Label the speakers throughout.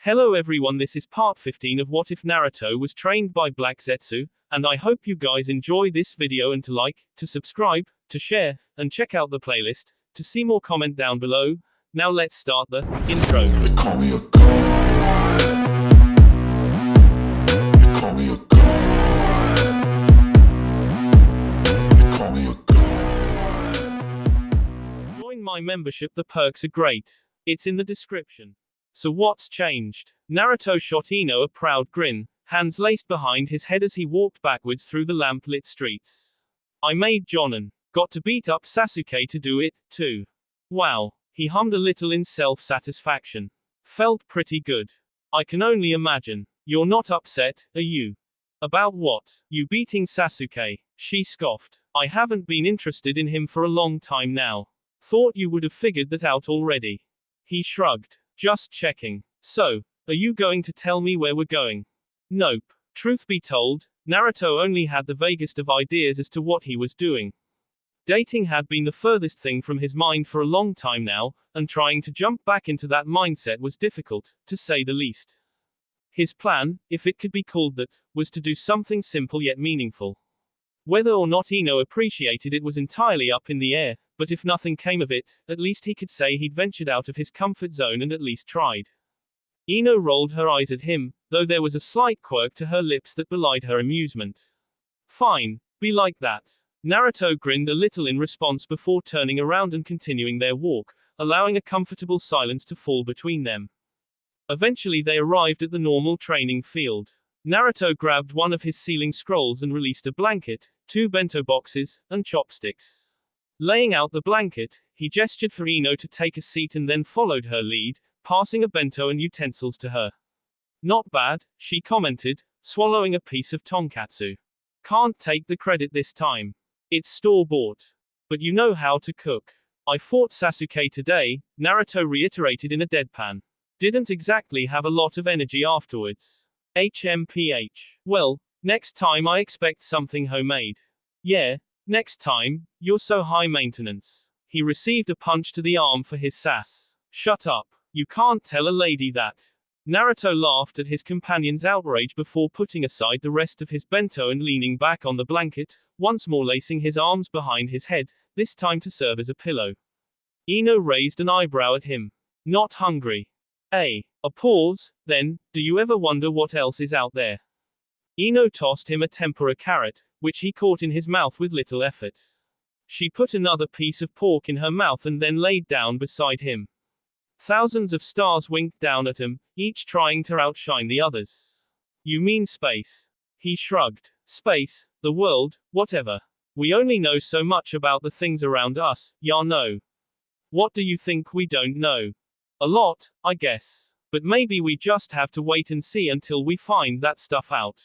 Speaker 1: Hello everyone, this is part 15 of What If Naruto Was Trained by Black Zetsu, and I hope you guys enjoy this video and to like, to subscribe, to share, and check out the playlist, to see more comment down below. Now let's start the intro.
Speaker 2: They call me a god. They call me a god. They call me a god.
Speaker 1: Join my membership, the perks are great. It's in the description. So what's changed? Naruto shot Ino a proud grin, hands laced behind his head as he walked backwards through the lamp-lit streets. I made Jonin. Got to beat up Sasuke to do it, too. Wow. He hummed a little in self-satisfaction. Felt pretty good. I can only imagine. You're not upset, are you? About what? You beating Sasuke? She scoffed. I haven't been interested in him for a long time now. Thought you would have figured that out already. He shrugged. Just checking. So, are you going to tell me where we're going? Nope. Truth be told, Naruto only had the vaguest of ideas as to what he was doing. Dating had been the furthest thing from his mind for a long time now, and trying to jump back into that mindset was difficult, to say the least. His plan, if it could be called that, was to do something simple yet meaningful. Whether or not Ino appreciated it was entirely up in the air, but if nothing came of it, at least he could say he'd ventured out of his comfort zone and at least tried. Ino rolled her eyes at him, though there was a slight quirk to her lips that belied her amusement. Fine, be like that. Naruto grinned a little in response before turning around and continuing their walk, allowing a comfortable silence to fall between them. Eventually they arrived at the normal training field. Naruto grabbed one of his sealing scrolls and released a blanket, 2 bento boxes, and chopsticks. Laying out the blanket, he gestured for Ino to take a seat and then followed her lead, passing a bento and utensils to her. Not bad, she commented, swallowing a piece of tonkatsu. Can't take the credit this time. It's store-bought. But you know how to cook. I fought Sasuke today, Naruto reiterated in a deadpan. Didn't exactly have a lot of energy afterwards. HMPH. Well, next time I expect something homemade. Yeah, next time, you're so high maintenance. He received a punch to the arm for his sass. Shut up. You can't tell a lady that. Naruto laughed at his companion's outrage before putting aside the rest of his bento and leaning back on the blanket, once more lacing his arms behind his head, this time to serve as a pillow. Ino raised an eyebrow at him. Not hungry. A pause, then, do you ever wonder what else is out there? Ino tossed him a tempura carrot, which he caught in his mouth with little effort. She put another piece of pork in her mouth and then laid down beside him. Thousands of stars winked down at him, each trying to outshine the others. You mean space? He shrugged. Space, the world, whatever. We only know so much about the things around us, ya know. What do you think we don't know? A lot, I guess. But maybe we just have to wait and see until we find that stuff out.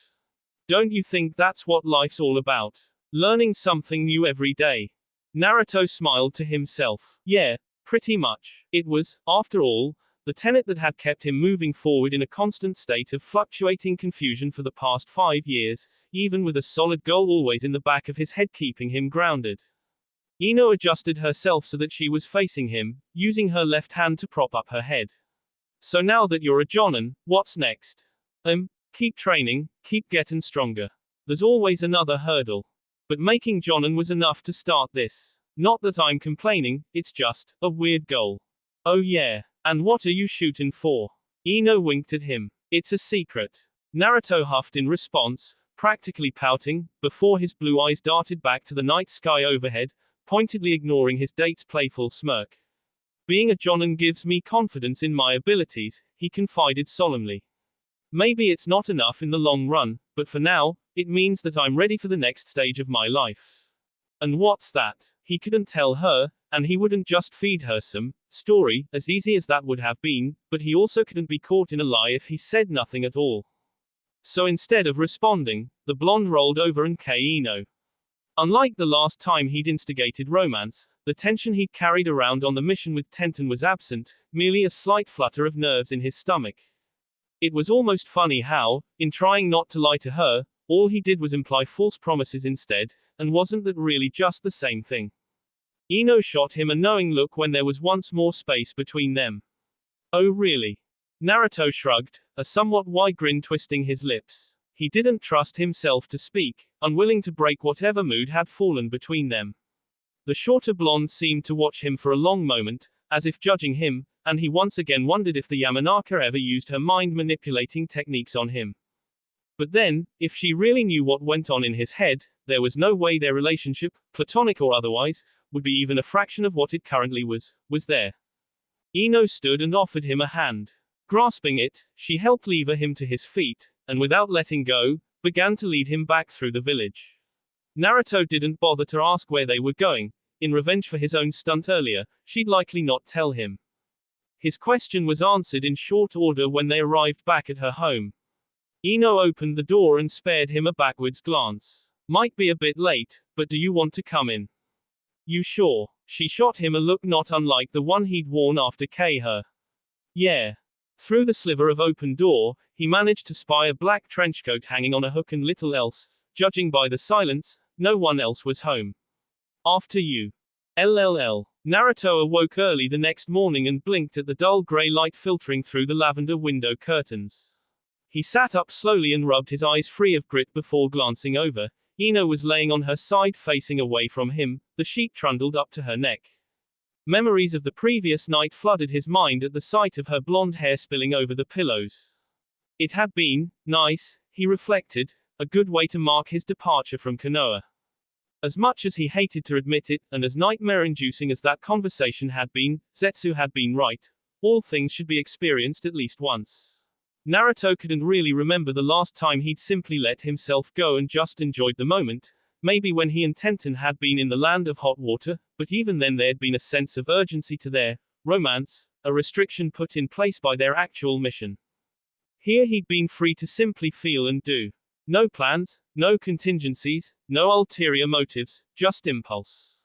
Speaker 1: Don't you think that's what life's all about? Learning something new every day. Naruto smiled to himself. Yeah, pretty much. It was, after all, the tenet that had kept him moving forward in a constant state of fluctuating confusion for the past 5 years, even with a solid goal always in the back of his head keeping him grounded. Ino adjusted herself so that she was facing him, using her left hand to prop up her head. So now that you're a jonin, what's next? Keep training, keep getting stronger. There's always another hurdle. But making jonin was enough to start this. Not that I'm complaining, it's just a weird goal. Oh yeah. And what are you shooting for? Ino winked at him. It's a secret. Naruto huffed in response, practically pouting, before his blue eyes darted back to the night sky overhead, pointedly ignoring his date's playful smirk. Being a jonin gives me confidence in my abilities, he confided solemnly. Maybe it's not enough in the long run, but for now, it means that I'm ready for the next stage of my life. And what's that? He couldn't tell her, and he wouldn't just feed her some story, as easy as that would have been, but he also couldn't be caught in a lie if he said nothing at all. So instead of responding, the blonde rolled over and kissed Ino. Unlike the last time he'd instigated romance, the tension he'd carried around on the mission with Tenten was absent, merely a slight flutter of nerves in his stomach. It was almost funny how, in trying not to lie to her, all he did was imply false promises instead, and wasn't that really just the same thing? Ino shot him a knowing look when there was once more space between them. Oh really? Naruto shrugged, a somewhat wide grin twisting his lips. He didn't trust himself to speak, unwilling to break whatever mood had fallen between them. The shorter blonde seemed to watch him for a long moment, as if judging him, and he once again wondered if the Yamanaka ever used her mind-manipulating techniques on him. But then, if she really knew what went on in his head, there was no way their relationship, platonic or otherwise, would be even a fraction of what it currently was there. Ino stood and offered him a hand. Grasping it, she helped lever him to his feet, and without letting go, began to lead him back through the village. Naruto didn't bother to ask where they were going. In revenge for his own stunt earlier, she'd likely not tell him. His question was answered in short order when they arrived back at her home. Ino opened the door and spared him a backwards glance. Might be a bit late, but do you want to come in? You sure? She shot him a look not unlike the one he'd worn after K-her. Yeah. Through the sliver of open door, he managed to spy a black trenchcoat hanging on a hook and little else. Judging by the silence, no one else was home. After you. LLL. Naruto awoke early the next morning and blinked at the dull gray light filtering through the lavender window curtains. He sat up slowly and rubbed his eyes free of grit before glancing over. Ino was laying on her side facing away from him, the sheet trundled up to her neck. Memories of the previous night flooded his mind at the sight of her blonde hair spilling over the pillows. It had been nice, he reflected, a good way to mark his departure from Konoha. As much as he hated to admit it, and as nightmare-inducing as that conversation had been, Zetsu had been right. All things should be experienced at least once. Naruto couldn't really remember the last time he'd simply let himself go and just enjoyed the moment. Maybe when he and Tenten had been in the land of hot water, but even then there'd been a sense of urgency to their romance, a restriction put in place by their actual mission. Here he'd been free to simply feel and do. No plans, no contingencies, no ulterior motives, just impulse.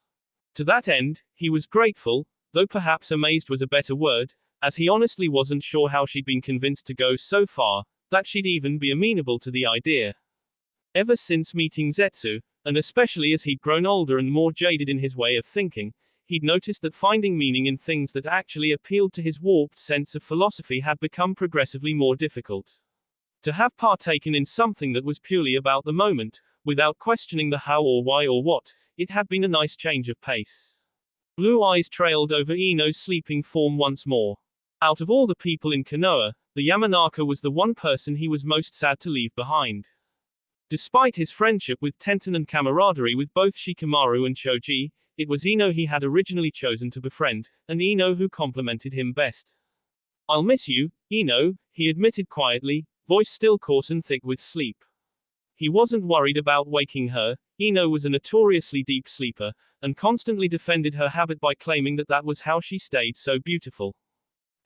Speaker 1: To that end, he was grateful, though perhaps amazed was a better word, as he honestly wasn't sure how she'd been convinced to go so far, that she'd even be amenable to the idea. Ever since meeting Zetsu, and especially as he'd grown older and more jaded in his way of thinking, he'd noticed that finding meaning in things that actually appealed to his warped sense of philosophy had become progressively more difficult. To have partaken in something that was purely about the moment, without questioning the how or why or what, it had been a nice change of pace. Blue eyes trailed over Ino's sleeping form once more. Out of all the people in Konoha, the Yamanaka was the one person he was most sad to leave behind. Despite his friendship with Tenten and camaraderie with both Shikamaru and Choji, it was Ino he had originally chosen to befriend, and Ino who complimented him best. I'll miss you, Ino, he admitted quietly, voice still coarse and thick with sleep. He wasn't worried about waking her. Ino was a notoriously deep sleeper, and constantly defended her habit by claiming that that was how she stayed so beautiful.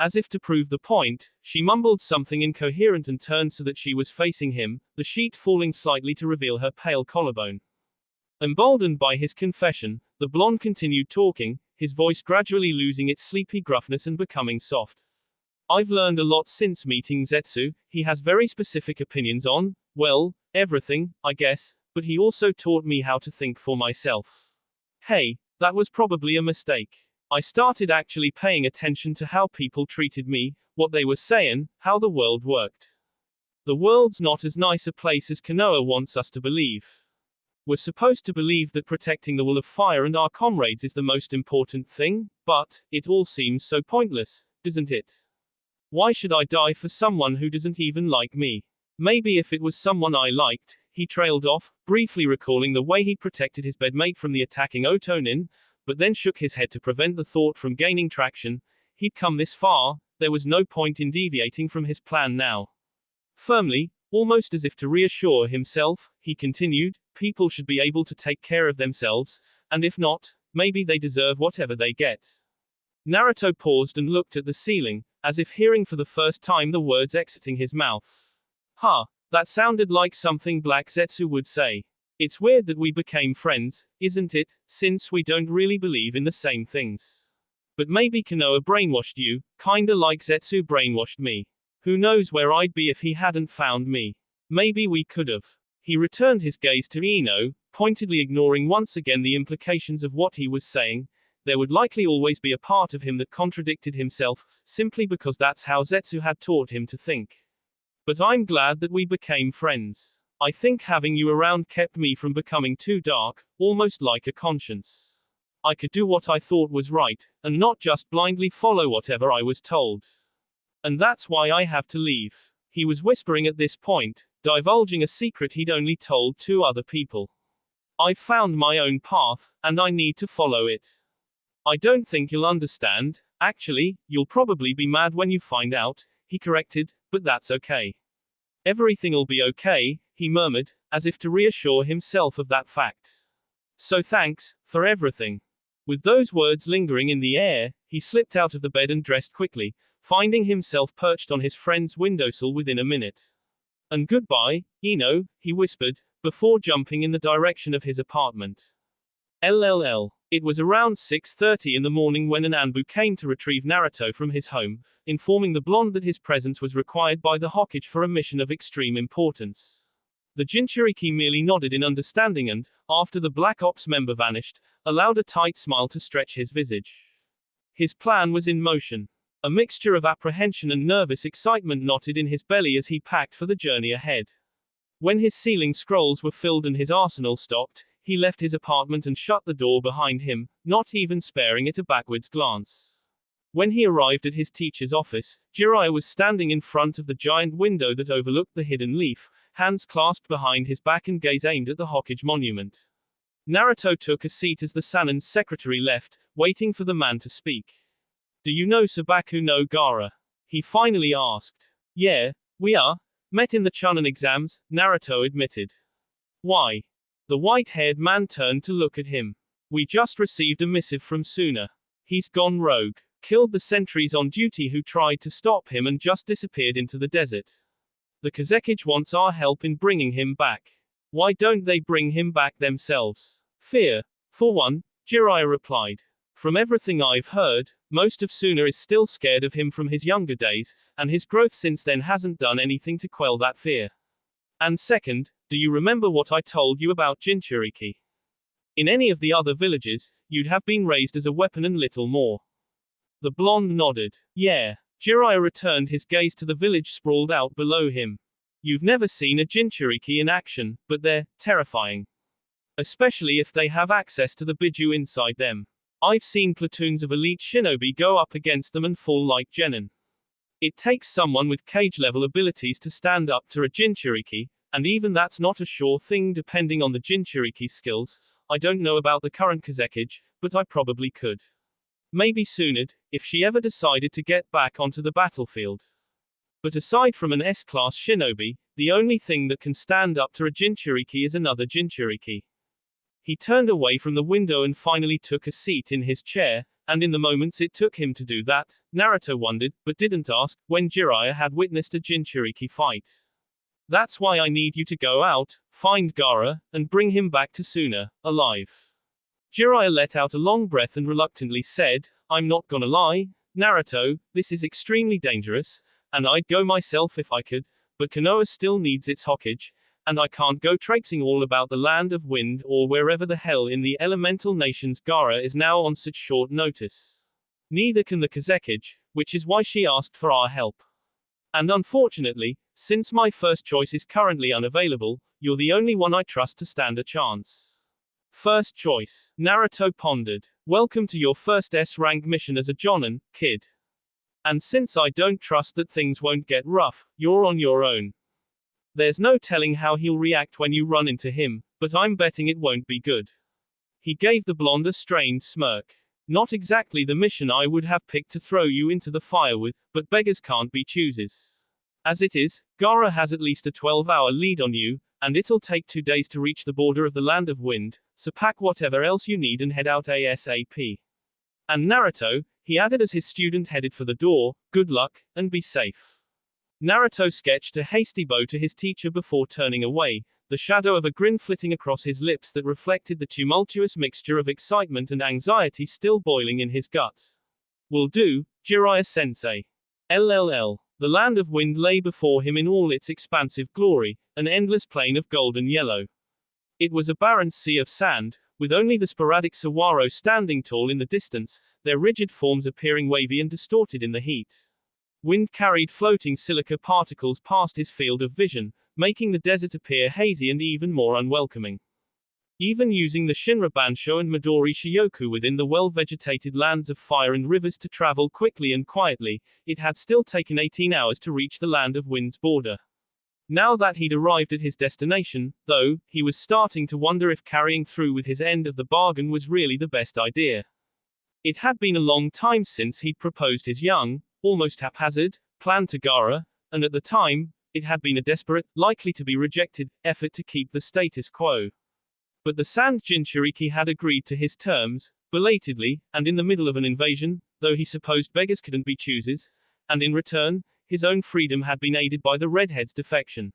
Speaker 1: As if to prove the point, she mumbled something incoherent and turned so that she was facing him, the sheet falling slightly to reveal her pale collarbone. Emboldened by his confession, the blonde continued talking, his voice gradually losing its sleepy gruffness and becoming soft. I've learned a lot since meeting Zetsu. He has very specific opinions on, well, everything, I guess, but he also taught me how to think for myself. Hey, that was probably a mistake. I started actually paying attention to how people treated me, what they were saying, how the world worked. The world's not as nice a place as Konoha wants us to believe. We're supposed to believe that protecting the Wall of Fire and our comrades is the most important thing, but it all seems so pointless, doesn't it? Why should I die for someone who doesn't even like me? Maybe if it was someone I liked, he trailed off, briefly recalling the way he protected his bedmate from the attacking Otonin, but then shook his head to prevent the thought from gaining traction. He'd come this far, there was no point in deviating from his plan now. Firmly, almost as if to reassure himself, he continued, people should be able to take care of themselves, and if not, maybe they deserve whatever they get. Naruto paused and looked at the ceiling, as if hearing for the first time the words exiting his mouth. Huh, that sounded like something Black Zetsu would say. It's weird that we became friends, isn't it, since we don't really believe in the same things. But maybe Konoha brainwashed you, kinda like Zetsu brainwashed me. Who knows where I'd be if he hadn't found me. Maybe we could've. He returned his gaze to Ino, pointedly ignoring once again the implications of what he was saying. there would likely always be a part of him that contradicted himself, simply because that's how Zetsu had taught him to think. But I'm glad that we became friends. I think having you around kept me from becoming too dark, almost like a conscience. I could do what I thought was right, and not just blindly follow whatever I was told. And that's why I have to leave. He was whispering at this point, divulging a secret he'd only told 2 other people. I've found my own path, and I need to follow it. I don't think you'll understand. Actually, you'll probably be mad when you find out, he corrected, but that's okay. Everything'll be okay, he murmured, as if to reassure himself of that fact. So thanks, for everything. With those words lingering in the air, he slipped out of the bed and dressed quickly, finding himself perched on his friend's windowsill within a minute. And goodbye, Ino, he whispered, before jumping in the direction of his apartment. LLL. It was around 6:30 in the morning when an Anbu came to retrieve Naruto from his home, informing the blonde that his presence was required by the Hokage for a mission of extreme importance. The Jinchuriki merely nodded in understanding and, after the Black Ops member vanished, allowed a tight smile to stretch his visage. His plan was in motion. A mixture of apprehension and nervous excitement knotted in his belly as he packed for the journey ahead. When his ceiling scrolls were filled and his arsenal stocked, he left his apartment and shut the door behind him, not even sparing it a backwards glance. When he arrived at his teacher's office, Jiraiya was standing in front of the giant window that overlooked the hidden leaf, hands clasped behind his back and gaze aimed at the Hokage monument. Naruto took a seat as the Sannin's secretary left, waiting for the man to speak. Do you know Sabaku no Gaara? He finally asked. Yeah, we are. Met in the Chunin exams, Naruto admitted. Why? The white-haired man turned to look at him. We just received a missive from Suna. He's gone rogue, killed the sentries on duty who tried to stop him and just disappeared into the desert. The Kazekage wants our help in bringing him back. Why don't they bring him back themselves? Fear. For one, Jiraiya replied. From everything I've heard, most of Suna is still scared of him from his younger days, and his growth since then hasn't done anything to quell that fear. And second, do you remember what I told you about jinchuriki? In any of the other villages, you'd have been raised as a weapon and little more. The blonde nodded. Yeah. Jiraiya returned his gaze to the village sprawled out below him. You've never seen a jinchuriki in action, but they're terrifying. Especially if they have access to the biju inside them. I've seen platoons of elite shinobi go up against them and fall like genin. It takes someone with cage-level abilities to stand up to a jinchuriki, and even that's not a sure thing depending on the jinchuriki skills. I don't know about the current Kazekage, but I probably could. Maybe Tsunade, if she ever decided to get back onto the battlefield. But aside from an S-class shinobi, the only thing that can stand up to a jinchuriki is another jinchuriki. He turned away from the window and finally took a seat in his chair, and in the moments it took him to do that, Naruto wondered, but didn't ask, when Jiraiya had witnessed a jinchuriki fight. That's why I need you to go out, find Gaara, and bring him back to Suna, alive. Jiraiya let out a long breath and reluctantly said, I'm not gonna lie, Naruto, this is extremely dangerous, and I'd go myself if I could, but Konoha still needs its Hokage, and I can't go traipsing all about the land of wind or wherever the hell in the elemental nations Gaara is now on such short notice. Neither can the Kazekage, which is why she asked for our help. And unfortunately, since my first choice is currently unavailable, you're the only one I trust to stand a chance. First choice. Naruto pondered. Welcome to your first S-rank mission as a Jonin, kid. And since I don't trust that things won't get rough, you're on your own. There's no telling how he'll react when you run into him, but I'm betting it won't be good. He gave the blonde a strained smirk. Not exactly the mission I would have picked to throw you into the fire with, but beggars can't be choosers. As it is, Gaara has at least a 12-hour lead on you, and it'll take 2 days to reach the border of the Land of Wind, so pack whatever else you need and head out ASAP. And Naruto, he added as his student headed for the door, good luck, and be safe. Naruto sketched a hasty bow to his teacher before turning away, the shadow of a grin flitting across his lips that reflected the tumultuous mixture of excitement and anxiety still boiling in his gut. Will do, Jiraiya-sensei. LLL. The Land of Wind lay before him in all its expansive glory, an endless plain of golden yellow. It was a barren sea of sand, with only the sporadic saguaro standing tall in the distance, their rigid forms appearing wavy and distorted in the heat. Wind carried floating silica particles past his field of vision, making the desert appear hazy and even more unwelcoming. Even using the Shinra Bansho and Midori Shioku within the well-vegetated lands of fire and rivers to travel quickly and quietly, it had still taken 18 hours to reach the Land of Wind's border. Now that he'd arrived at his destination, though, he was starting to wonder if carrying through with his end of the bargain was really the best idea. It had been a long time since he'd proposed his young, almost haphazard, plan to Gaara, and at the time, it had been a desperate, likely to be rejected, effort to keep the status quo. But the Sand Jinchuriki had agreed to his terms, belatedly, and in the middle of an invasion, though he supposed beggars couldn't be choosers, and in return, his own freedom had been aided by the redhead's defection.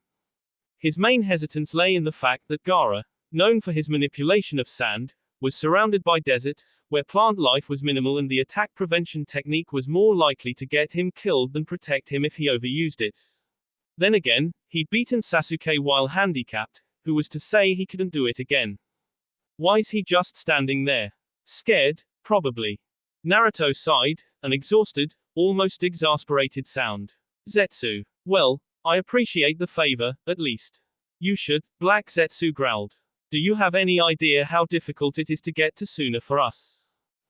Speaker 1: His main hesitance lay in the fact that Gaara, known for his manipulation of sand, was surrounded by desert, where plant life was minimal and the attack prevention technique was more likely to get him killed than protect him if he overused it. Then again, he'd beaten Sasuke while handicapped, who was to say he couldn't do it again? Why's he just standing there? Scared, probably. Naruto sighed, an exhausted, almost exasperated sound. Zetsu. Well, I appreciate the favor, at least. You should, Black Zetsu growled. Do you have any idea how difficult it is to get to Suna for us?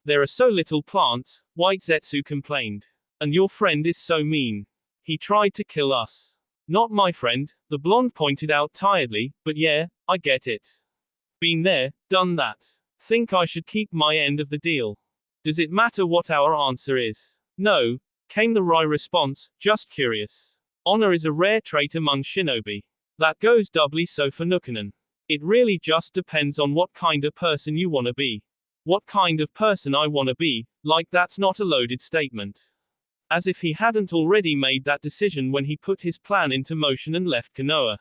Speaker 1: There are so little plants, White Zetsu complained. And your friend is so mean. He tried to kill us. Not my friend, the blonde pointed out tiredly, but yeah, I get it. Been there, done that. Think I should keep my end of the deal. Does it matter what our answer is? No, came the wry response, just curious. Honor is a rare trait among shinobi. That goes doubly so for Nukanen. It really just depends on what kind of person you wanna be. What kind of person I wanna be, like that's not a loaded statement. As if he hadn't already made that decision when he put his plan into motion and left Konoha.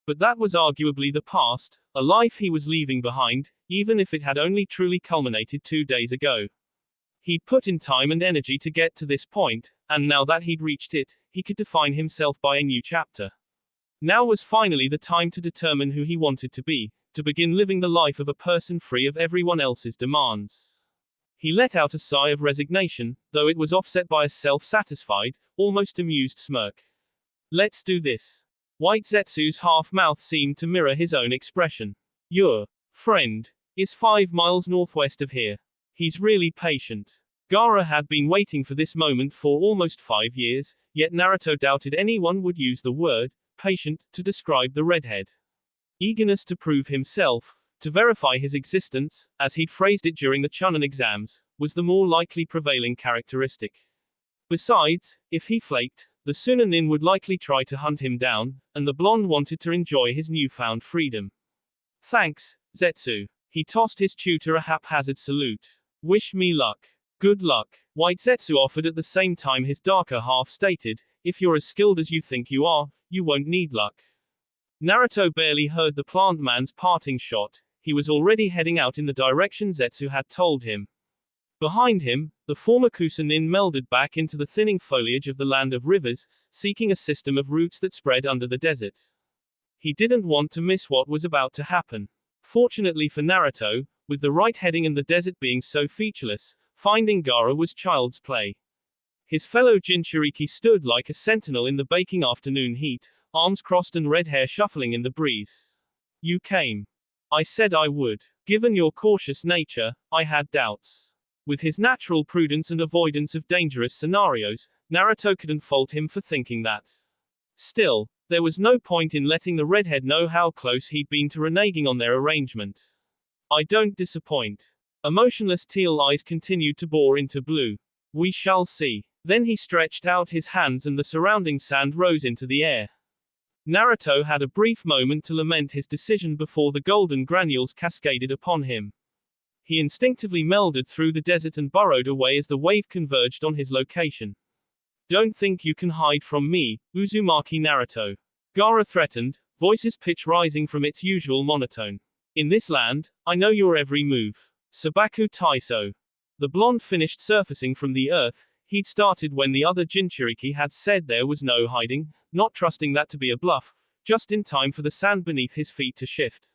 Speaker 1: But that was arguably the past, a life he was leaving behind, even if it had only truly culminated 2 days ago. He'd put in time and energy to get to this point, and now that he'd reached it, he could define himself by a new chapter. Now was finally the time to determine who he wanted to be, to begin living the life of a person free of everyone else's demands. He let out a sigh of resignation, though it was offset by a self-satisfied, almost amused smirk. Let's do this. White Zetsu's half-mouth seemed to mirror his own expression. Your friend is 5 miles northwest of here. He's really patient. Gaara had been waiting for this moment for almost 5 years, yet Naruto doubted anyone would use the word patient to describe the redhead. Eagerness to prove himself, to verify his existence, as he'd phrased it during the Chunin exams, was the more likely prevailing characteristic. Besides, if he flaked, the Sunanin would likely try to hunt him down, and the blonde wanted to enjoy his newfound freedom. Thanks, Zetsu. He tossed his tutor a haphazard salute. Wish me luck. Good luck. White Zetsu offered at the same time his darker half stated, if you're as skilled as you think you are, you won't need luck. Naruto barely heard the plant man's parting shot. He was already heading out in the direction Zetsu had told him. Behind him, the former Kusanin melded back into the thinning foliage of the Land of Rivers, seeking a system of roots that spread under the desert. He didn't want to miss what was about to happen. Fortunately for Naruto, with the right heading and the desert being so featureless, finding Gaara was child's play. His fellow Jinchuriki stood like a sentinel in the baking afternoon heat, arms crossed and red hair shuffling in the breeze. You came. I said I would. Given your cautious nature, I had doubts. With his natural prudence and avoidance of dangerous scenarios, Naruto couldn't fault him for thinking that. Still, there was no point in letting the redhead know how close he'd been to reneging on their arrangement. I don't disappoint. Emotionless teal eyes continued to bore into blue. We shall see. Then he stretched out his hands and the surrounding sand rose into the air. Naruto had a brief moment to lament his decision before the golden granules cascaded upon him. He instinctively melded through the desert and burrowed away as the wave converged on his location. Don't think you can hide from me, Uzumaki Naruto. Gaara threatened, voice's pitch rising from its usual monotone. In this land, I know your every move. Sabaku Taiso. The blonde finished surfacing from the earth. He'd started when the other Jinchuriki had said there was no hiding, not trusting that to be a bluff, just in time for the sand beneath his feet to shift.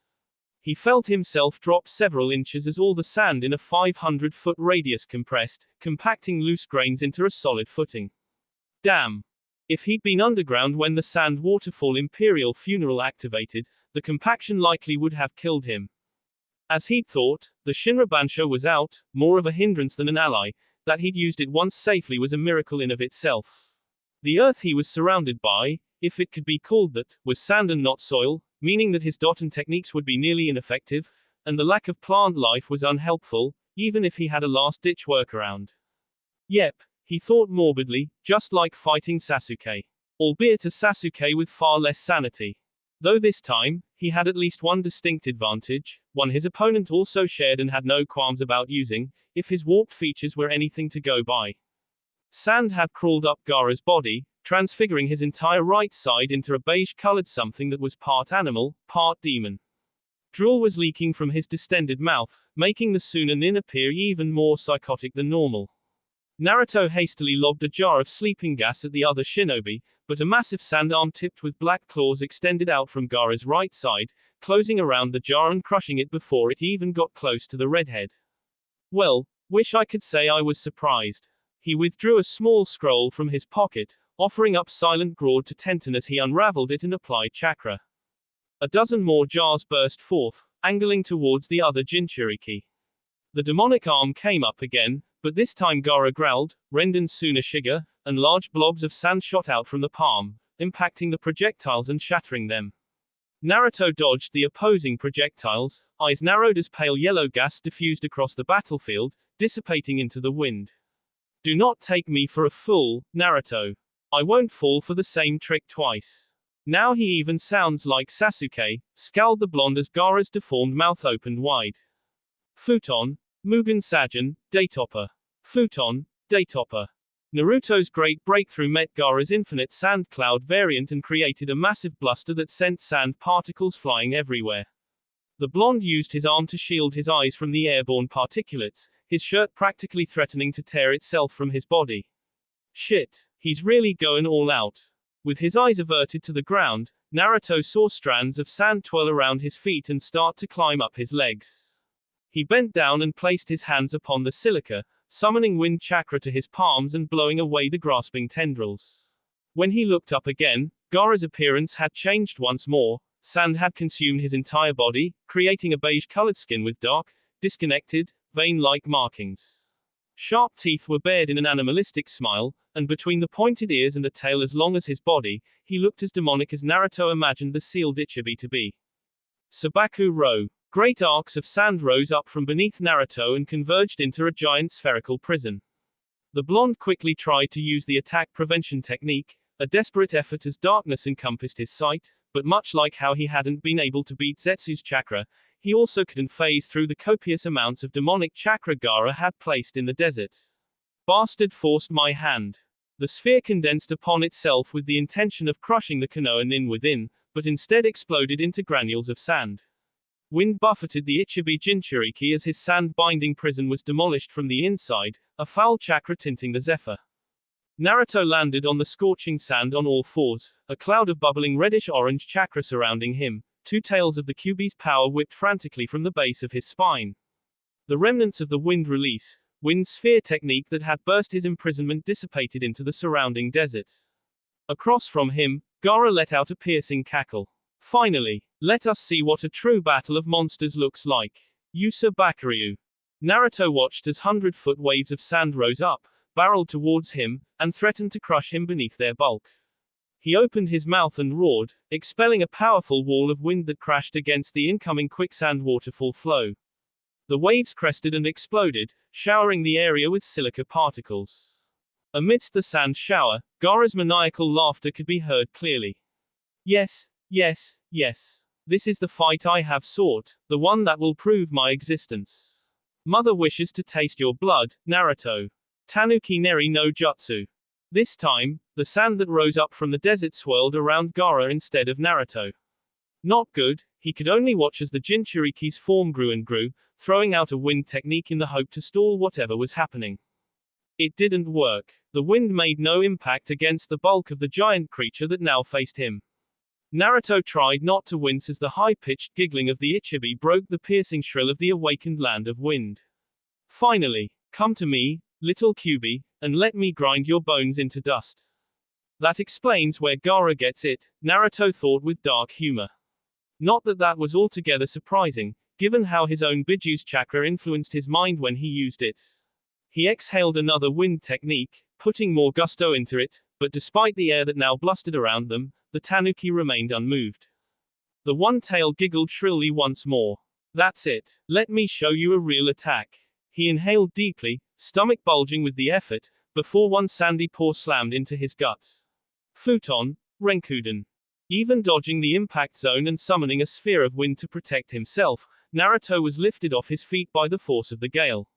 Speaker 1: He felt himself drop several inches as all the sand in a 500-foot radius compressed, compacting loose grains into a solid footing. Damn. If he'd been underground when the sand waterfall Imperial funeral activated, the compaction likely would have killed him. As he'd thought, the Shinra Bansho was out, more of a hindrance than an ally. That he'd used it once safely was a miracle in of itself. The earth he was surrounded by, if it could be called that, was sand and not soil, meaning that his Doton techniques would be nearly ineffective, and the lack of plant life was unhelpful, even if he had a last-ditch workaround. Yep, he thought morbidly, just like fighting Sasuke. Albeit a Sasuke with far less sanity. Though this time, he had at least one distinct advantage, one his opponent also shared and had no qualms about using, if his warped features were anything to go by. Sand had crawled up Gaara's body, transfiguring his entire right side into a beige-colored something that was part animal, part demon. Drool was leaking from his distended mouth, making the Sunanin appear even more psychotic than normal. Naruto hastily lobbed a jar of sleeping gas at the other shinobi, but a massive sand arm tipped with black claws extended out from Gaara's right side, closing around the jar and crushing it before it even got close to the redhead. Well, wish I could say I was surprised. He withdrew a small scroll from his pocket, offering up Silent Grodd to Tenten as he unraveled it and applied chakra. A dozen more jars burst forth, angling towards the other jinchuriki. The demonic arm came up again, but this time Gaara growled, Renden Tsunoshiga, and large blobs of sand shot out from the palm, impacting the projectiles and shattering them. Naruto dodged the opposing projectiles, eyes narrowed as pale yellow gas diffused across the battlefield, dissipating into the wind. Do not take me for a fool, Naruto. I won't fall for the same trick twice. Now he even sounds like Sasuke, scowled the blonde as Gaara's deformed mouth opened wide. Futon, Mugen Sajin, Daitopper. Futon, Daitopper. Naruto's great breakthrough met Gaara's infinite sand cloud variant and created a massive bluster that sent sand particles flying everywhere. The blonde used his arm to shield his eyes from the airborne particulates, his shirt practically threatening to tear itself from his body. Shit, he's really going all out. With his eyes averted to the ground, Naruto saw strands of sand twirl around his feet and start to climb up his legs. He bent down and placed his hands upon the silica, summoning wind chakra to his palms and blowing away the grasping tendrils. When he looked up again, Gaara's appearance had changed once more. Sand had consumed his entire body, creating a beige-colored skin with dark, disconnected, vein-like markings. Sharp teeth were bared in an animalistic smile, and between the pointed ears and a tail as long as his body, he looked as demonic as Naruto imagined the sealed Ichibi to be. Sabaku Ro. Great arcs of sand rose up from beneath Naruto and converged into a giant spherical prison. The blonde quickly tried to use the attack prevention technique, a desperate effort as darkness encompassed his sight, but much like how he hadn't been able to beat Zetsu's chakra, he also couldn't phase through the copious amounts of demonic chakra Gaara had placed in the desert. Bastard forced my hand. The sphere condensed upon itself with the intention of crushing the Konoha nin within, but instead exploded into granules of sand. Wind buffeted the Ichibi Jinchuriki as his sand-binding prison was demolished from the inside, a foul chakra tinting the zephyr. Naruto landed on the scorching sand on all fours, a cloud of bubbling reddish-orange chakra surrounding him, two tails of the Kyuubi's power whipped frantically from the base of his spine. The remnants of the wind release, wind sphere technique that had burst his imprisonment dissipated into the surrounding desert. Across from him, Gaara let out a piercing cackle. Finally, let us see what a true battle of monsters looks like. Yusa Bakuryu. Naruto watched as 100-foot waves of sand rose up, barreled towards him, and threatened to crush him beneath their bulk. He opened his mouth and roared, expelling a powerful wall of wind that crashed against the incoming quicksand waterfall flow. The waves crested and exploded, showering the area with silica particles. Amidst the sand shower, Gaara's maniacal laughter could be heard clearly. Yes, yes, yes. This is the fight I have sought, the one that will prove my existence. Mother wishes to taste your blood, Naruto. Tanuki Neri no Jutsu. This time, the sand that rose up from the desert swirled around Gaara instead of Naruto. Not good, he could only watch as the Jinchuriki's form grew and grew, throwing out a wind technique in the hope to stall whatever was happening. It didn't work. The wind made no impact against the bulk of the giant creature that now faced him. Naruto tried not to wince as the high-pitched giggling of the Ichibi broke the piercing shrill of the awakened land of wind. Finally, come to me, little Kyuubi, and let me grind your bones into dust. That explains where Gaara gets it, Naruto thought with dark humor. Not that that was altogether surprising, given how his own Bijuu's chakra influenced his mind when he used it. He exhaled another wind technique, putting more gusto into it, but despite the air that now blustered around them, the tanuki remained unmoved. The one-tail giggled shrilly once more. That's it. Let me show you a real attack. He inhaled deeply, stomach bulging with the effort, before one sandy paw slammed into his gut. Futon, Renkuden. Even dodging the impact zone and summoning a sphere of wind to protect himself, Naruto was lifted off his feet by the force of the gale.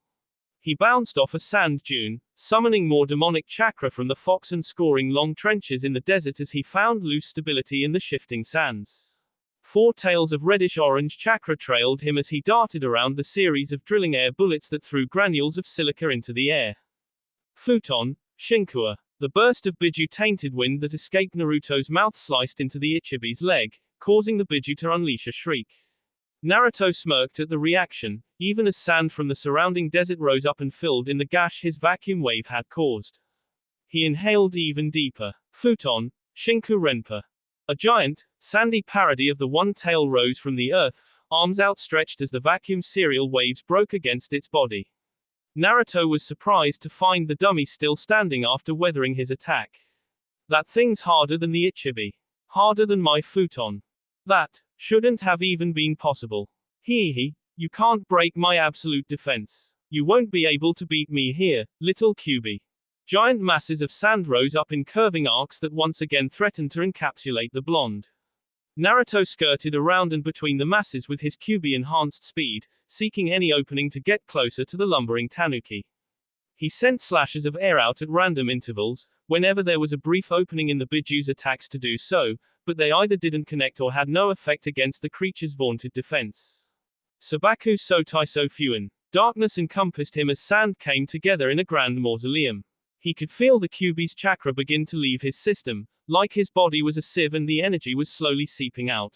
Speaker 1: He bounced off a sand dune, summoning more demonic chakra from the fox and scoring long trenches in the desert as he found loose stability in the shifting sands. 4 tails of reddish-orange chakra trailed him as he darted around the series of drilling air bullets that threw granules of silica into the air. Futon, Shinkua. The burst of Biju-tainted wind that escaped Naruto's mouth sliced into the Ichibi's leg, causing the Biju to unleash a shriek. Naruto smirked at the reaction, even as sand from the surrounding desert rose up and filled in the gash his vacuum wave had caused. He inhaled even deeper. Futon, Shinku Renpa. A giant, sandy parody of the one-tail rose from the earth, arms outstretched as the vacuum serial waves broke against its body. Naruto was surprised to find the dummy still standing after weathering his attack. That thing's harder than the Ichibi. Harder than my futon. That shouldn't have even been possible. Hee, you can't break my absolute defense. You won't be able to beat me here, little Kyuubi. Giant masses of sand rose up in curving arcs that once again threatened to encapsulate the blonde. Naruto skirted around and between the masses with his Kyuubi-enhanced speed, seeking any opening to get closer to the lumbering tanuki. He sent slashes of air out at random intervals, whenever there was a brief opening in the Bijuu's attacks to do so, but they either didn't connect or had no effect against the creature's vaunted defense. Sabaku Sotai so Fuin. Darkness encompassed him as sand came together in a grand mausoleum. He could feel the Kyuubi's chakra begin to leave his system, like his body was a sieve and the energy was slowly seeping out.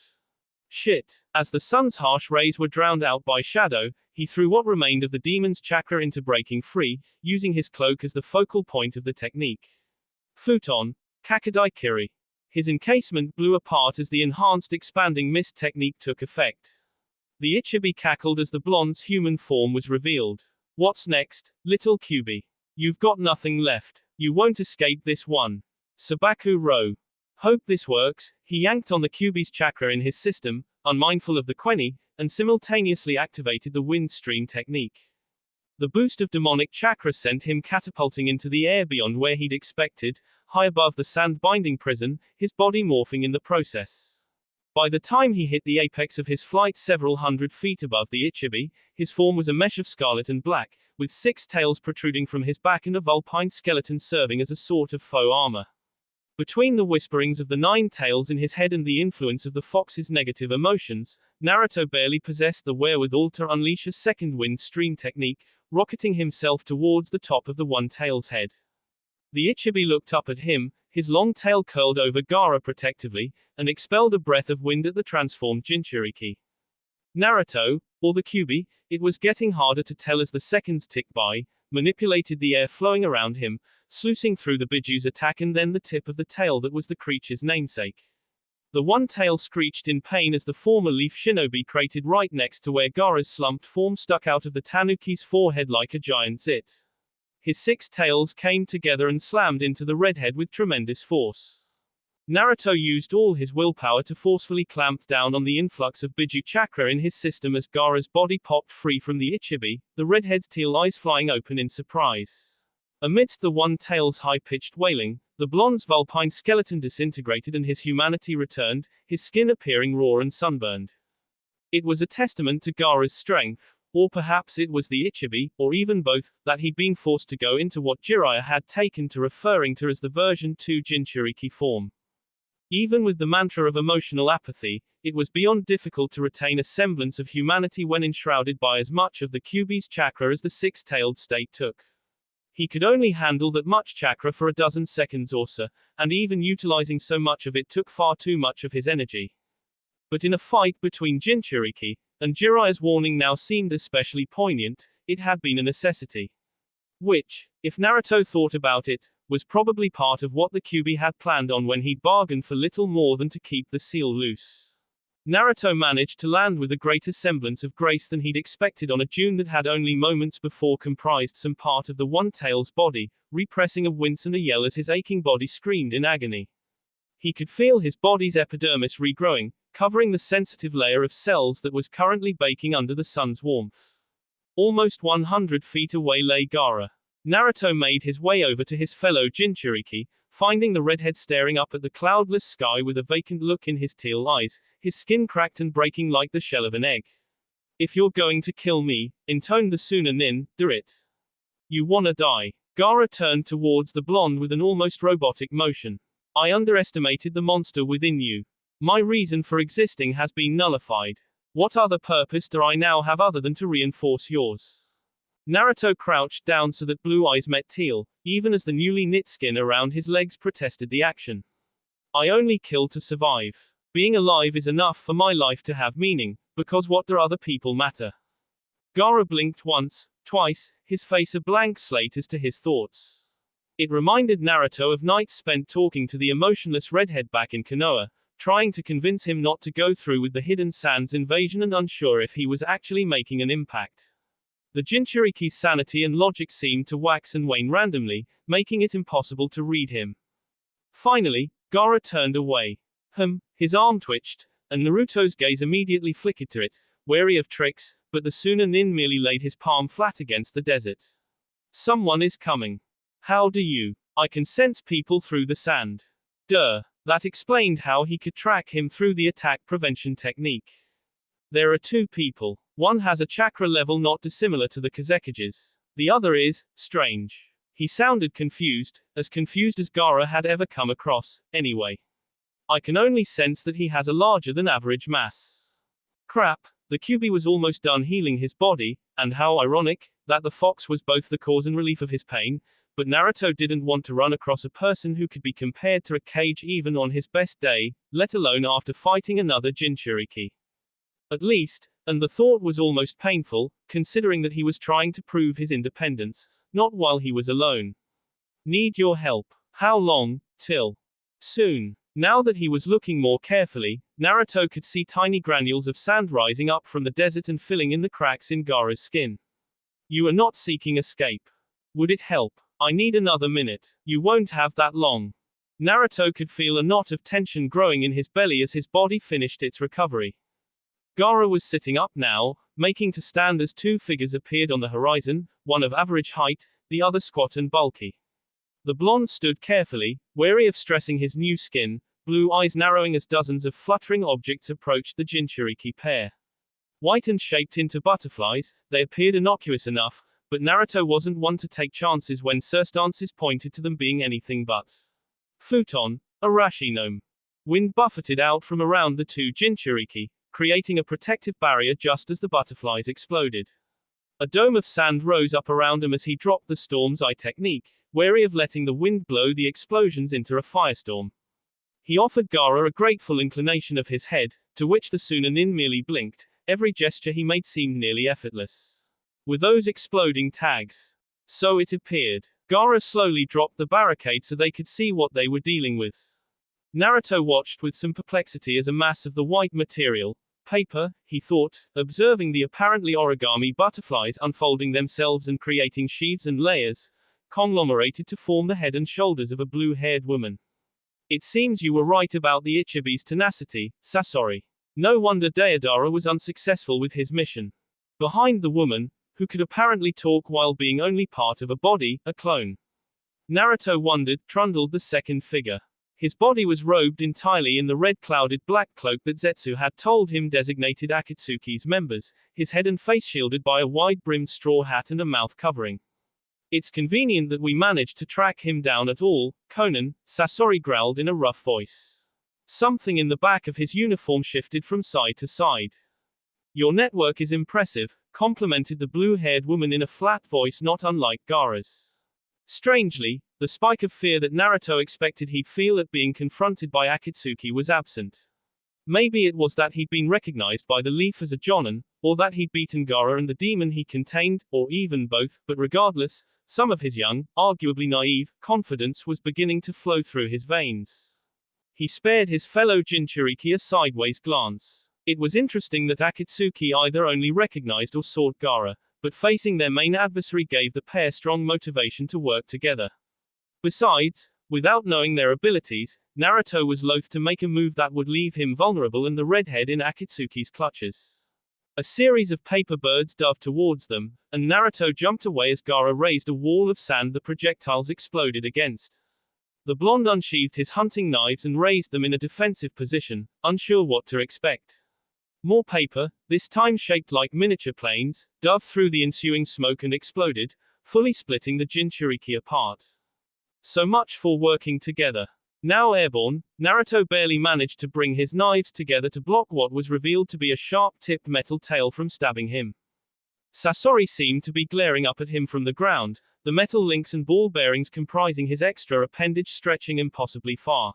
Speaker 1: Shit. As the sun's harsh rays were drowned out by shadow, he threw what remained of the demon's chakra into breaking free, using his cloak as the focal point of the technique. Futon, Kakadai Kiri. His encasement blew apart as the enhanced expanding mist technique took effect. The Ichibi cackled as the blonde's human form was revealed. What's next, little Kyuubi? You've got nothing left. You won't escape this one. Sabaku Ro. Hope this works. He yanked on the Kyuubi's chakra in his system, unmindful of the Queni, and simultaneously activated the wind stream technique. The boost of demonic chakra sent him catapulting into the air beyond where he'd expected, high above the sand-binding prison, his body morphing in the process. By the time he hit the apex of his flight several hundred feet above the Ichibi, his form was a mesh of scarlet and black, with 6 tails protruding from his back and a vulpine skeleton serving as a sort of faux armor. Between the whisperings of the 9 tails in his head and the influence of the fox's negative emotions, Naruto barely possessed the wherewithal to unleash a second wind stream technique, rocketing himself towards the top of the one tail's head. The Ichibi looked up at him, his long tail curled over Gaara protectively, and expelled a breath of wind at the transformed jinchuriki. Naruto, or the Kyuubi, it was getting harder to tell as the seconds ticked by, manipulated the air flowing around him, sluicing through the Bijuu's attack and then the tip of the tail that was the creature's namesake. The one tail screeched in pain as the former leaf shinobi crated right next to where Gaara's slumped form stuck out of the tanuki's forehead like a giant zit. His 6 tails came together and slammed into the redhead with tremendous force. Naruto used all his willpower to forcefully clamp down on the influx of Biju chakra in his system as Gaara's body popped free from the Ichibi, the redhead's teal eyes flying open in surprise. Amidst the one tail's high-pitched wailing, the blonde's vulpine skeleton disintegrated and his humanity returned, his skin appearing raw and sunburned. It was a testament to Gaara's strength, or perhaps it was the Ichibi, or even both, that he'd been forced to go into what Jiraiya had taken to referring to as the version 2 jinchuriki form. Even with the mantra of emotional apathy, it was beyond difficult to retain a semblance of humanity when enshrouded by as much of the Kyuubi's chakra as the 6-tailed state took. He could only handle that much chakra for a dozen seconds or so, and even utilizing so much of it took far too much of his energy. But in a fight between Jinchuriki, and Jiraiya's warning now seemed especially poignant, it had been a necessity. Which, if Naruto thought about it, was probably part of what the Kyuubi had planned on when he bargained for little more than to keep the seal loose. Naruto managed to land with a greater semblance of grace than he'd expected on a dune that had only moments before comprised some part of the one-tail's body, repressing a wince and a yell as his aching body screamed in agony. He could feel his body's epidermis regrowing, covering the sensitive layer of cells that was currently baking under the sun's warmth. Almost 100 feet away lay Gaara. Naruto made his way over to his fellow Jinchuriki, finding the redhead staring up at the cloudless sky with a vacant look in his teal eyes, his skin cracked and breaking like the shell of an egg. If you're going to kill me, intoned the Suna Nin, do it. You wanna die. Gaara turned towards the blonde with an almost robotic motion. I underestimated the monster within you. My reason for existing has been nullified. What other purpose do I now have other than to reinforce yours? Naruto crouched down so that blue eyes met teal, even as the newly knit skin around his legs protested the action. I only kill to survive. Being alive is enough for my life to have meaning, because what do other people matter? Gaara blinked once, twice, his face a blank slate as to his thoughts. It reminded Naruto of nights spent talking to the emotionless redhead back in Konoha, trying to convince him not to go through with the Hidden Sands invasion and unsure if he was actually making an impact. The Jinchuriki's sanity and logic seemed to wax and wane randomly, making it impossible to read him. Finally, Gaara turned away. His arm twitched, and Naruto's gaze immediately flickered to it, wary of tricks, but the Suna Nin merely laid his palm flat against the desert. Someone is coming. How do you? I can sense people through the sand. Duh. That explained how he could track him through the attack prevention technique. There are two people. One has a chakra level not dissimilar to the Kazekige's. The other is strange. He sounded confused as Gaara had ever come across, anyway. I can only sense that he has a larger than average mass. Crap, the Kyuubi was almost done healing his body, and how ironic, that the fox was both the cause and relief of his pain, but Naruto didn't want to run across a person who could be compared to a cage even on his best day, let alone after fighting another Jinchuriki. At least, and the thought was almost painful, considering that he was trying to prove his independence, not while he was alone. Need your help. How long, till? Soon. Now that he was looking more carefully, Naruto could see tiny granules of sand rising up from the desert and filling in the cracks in Gaara's skin. You are not seeking escape. Would it help? I need another minute. You won't have that long. Naruto could feel a knot of tension growing in his belly as his body finished its recovery. Gaara was sitting up now, making to stand as two figures appeared on the horizon, one of average height, the other squat and bulky. The blonde stood carefully, wary of stressing his new skin, blue eyes narrowing as dozens of fluttering objects approached the Jinchuriki pair. White and shaped into butterflies, they appeared innocuous enough, but Naruto wasn't one to take chances when circumstances pointed to them being anything but. Futon, a rashinome. Wind buffeted out from around the two Jinchuriki, creating a protective barrier just as the butterflies exploded. A dome of sand rose up around him as he dropped the storm's eye technique, wary of letting the wind blow the explosions into a firestorm. He offered Gaara a grateful inclination of his head, to which the Suna Nin merely blinked. Every gesture he made seemed nearly effortless. With those exploding tags. So it appeared. Gaara slowly dropped the barricade so they could see what they were dealing with. Naruto watched with some perplexity as a mass of the white material, paper, he thought, observing the apparently origami butterflies unfolding themselves and creating sheaves and layers, conglomerated to form the head and shoulders of a blue-haired woman. It seems you were right about the Ichibi's tenacity, Sasori. No wonder Deidara was unsuccessful with his mission. Behind the woman, who could apparently talk while being only part of a body, a clone. Naruto wondered, trundled the second figure. His body was robed entirely in the red-clouded black cloak that Zetsu had told him designated Akatsuki's members, his head and face shielded by a wide-brimmed straw hat and a mouth covering. It's convenient that we managed to track him down at all, Conan, Sasori growled in a rough voice. Something in the back of his uniform shifted from side to side. Your network is impressive, complimented the blue-haired woman in a flat voice not unlike Gaara's. Strangely, the spike of fear that Naruto expected he'd feel at being confronted by Akatsuki was absent. Maybe it was that he'd been recognized by the leaf as a jonin, or that he'd beaten Gaara and the demon he contained, or even both, but regardless, some of his young, arguably naive, confidence was beginning to flow through his veins. He spared his fellow jinchuriki a sideways glance. It was interesting that Akatsuki either only recognized or sought Gaara, but facing their main adversary gave the pair strong motivation to work together. Besides, without knowing their abilities, Naruto was loath to make a move that would leave him vulnerable and the redhead in Akatsuki's clutches. A series of paper birds dove towards them, and Naruto jumped away as Gaara raised a wall of sand the projectiles exploded against. The blonde unsheathed his hunting knives and raised them in a defensive position, unsure what to expect. More paper, this time shaped like miniature planes, dove through the ensuing smoke and exploded, fully splitting the jinchuriki apart. So much for working together. Now airborne, Naruto barely managed to bring his knives together to block what was revealed to be a sharp-tipped metal tail from stabbing him. Sasori seemed to be glaring up at him from the ground, the metal links and ball bearings comprising his extra appendage stretching impossibly far.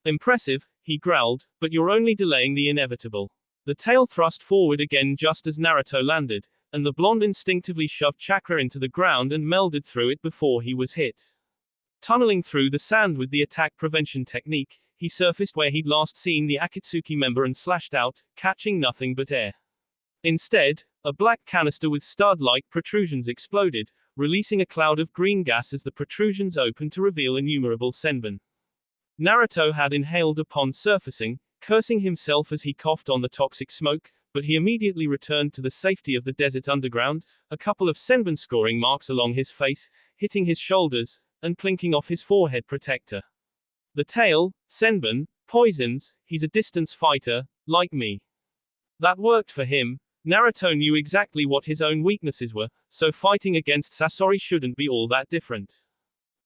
Speaker 1: Impressive, he growled, but you're only delaying the inevitable. The tail thrust forward again just as Naruto landed, and the blonde instinctively shoved chakra into the ground and melded through it before he was hit. Tunneling through the sand with the attack prevention technique, he surfaced where he'd last seen the Akatsuki member and slashed out, catching nothing but air. Instead, a black canister with stud-like protrusions exploded, releasing a cloud of green gas as the protrusions opened to reveal innumerable senbon. Naruto had inhaled upon surfacing, cursing himself as he coughed on the toxic smoke, but he immediately returned to the safety of the desert underground, a couple of senbon scoring marks along his face, hitting his shoulders, and plinking off his forehead protector. The tail, senbon, poisons, he's a distance fighter, like me. That worked for him. Naruto knew exactly what his own weaknesses were, so fighting against Sasori shouldn't be all that different.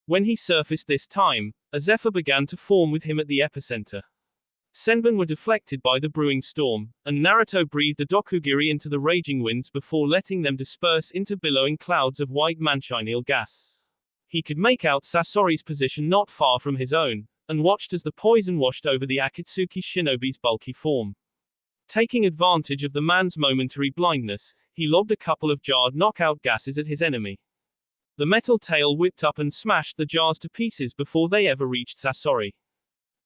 Speaker 1: When he surfaced this time, a zephyr began to form with him at the epicenter. Senbon were deflected by the brewing storm, and Naruto breathed a dokugiri into the raging winds before letting them disperse into billowing clouds of white manchineel gas. He could make out Sasori's position not far from his own, and watched as the poison washed over the Akatsuki shinobi's bulky form. Taking advantage of the man's momentary blindness, he lobbed a couple of jarred knockout gases at his enemy. The metal tail whipped up and smashed the jars to pieces before they ever reached Sasori.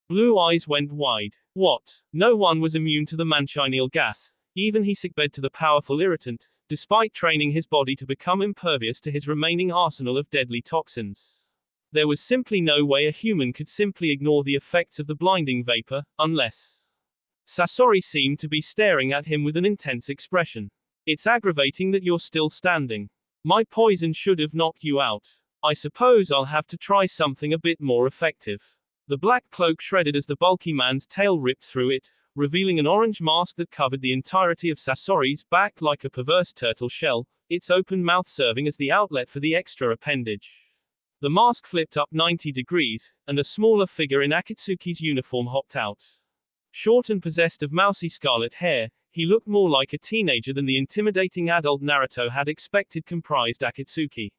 Speaker 1: Blue eyes went wide. What? No one was immune to the manchineel gas, even he sickbed to the powerful irritant, despite training his body to become impervious to his remaining arsenal of deadly toxins. There was simply no way a human could simply ignore the effects of the blinding vapor, unless... Sasori seemed to be staring at him with an intense expression. It's aggravating that you're still standing. My poison should have knocked you out. I suppose I'll have to try something a bit more effective. The black cloak shredded as the bulky man's tail ripped through it, revealing an orange mask that covered the entirety of Sasori's back like a perverse turtle shell, its open mouth serving as the outlet for the extra appendage. The mask flipped up 90 degrees, and a smaller figure in Akatsuki's uniform hopped out. Short and possessed of mousy scarlet hair, he looked more like a teenager than the intimidating adult Naruto had expected comprised Akatsuki.